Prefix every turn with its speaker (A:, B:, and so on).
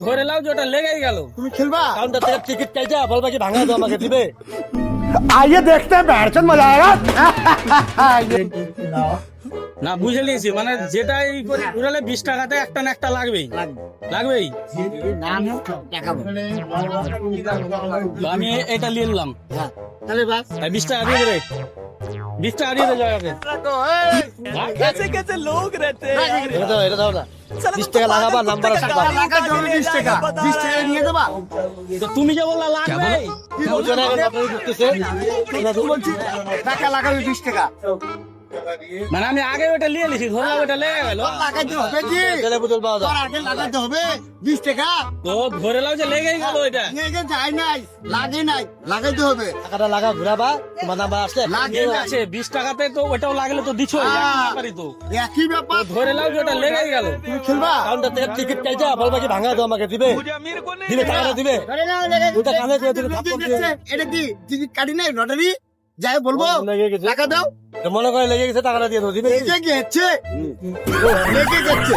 A: ধরে লাও যে ওটা লেগেই গেল।
B: তুমি খেলবা?
C: কাউন্টার থেকে টিকিট চাইছে, বলবা কি ভাঙা দাও আমাকে দিবে?
B: आइए देखते हैं बैठचंद मजा आएगा।
A: না বুঝে নিয়েছি, মানে যেটাই করি ঘুরালে 20 টাকাতে একটা না একটা লাগবেই লাগবেই। তো আমি এটা নিয়ে নিলাম,
B: चले बात
A: 20 টাকা দিয়ে দেবে, 20 টাকা দিয়ে দেবে জায়গাকে।
C: এটা দাও, এটা দাও না। 20 টাকা লাগাবা, নাম্বার আছে বা।
B: लगा जो 20 টাকা 20 টাকা নিয়ে দেবা।
A: তো তুমি যে বললা লাগবে,
B: কি
C: বলছো না, এখন লটারি ঢুকতেছে।
B: বলছি টাকা লাগাবে 20 টাকা
A: মানে আমি আগে ওটা নিয়ে নিয়েছি, ধরলাম ওটা লেগে গেল।
B: লাগাইতে হবে কি?
C: তেলে বোতল পাওয়া
B: তোর
C: যায়।
B: আগে লাগাইতে হবে 20 টাকা।
A: তো ধরে লাও যে লেগেই গেল ওইটা।
B: লেগে যায় নাই, লাগে নাই, লাগাইতে হবে।
C: টাকাটা লাগা, ঘুরাবা, তোমার নাম্বার আসছে।
B: লাগে না।
A: আছে 20 টাকাতে, তো ওটাও লাগলে তো দিছো পারি তো।
B: একই ব্যাপার।
A: ধরে লাও যে ওটা লেগেই গেল।
B: তুমি খেলবা?
C: কাউন্টার থেকে টিকিট চাইছে, বলবা কি ভাঙা দাও আমাকে দিবে? দিবে, টাকাটা দিবে। ওটা কানে দিয়ে দিলে থাপ্পড় দিয়ে।
B: এটা কি টিকিট কাটি নাই লটারি? যাই বলবো
C: লেগে গেছে।
B: টাকা দাও।
C: তো মনে করে লেগে গেছে, টাকাটা দিয়ে দাও, দিবে কি?
B: লেগে গেছে লেগে গেছে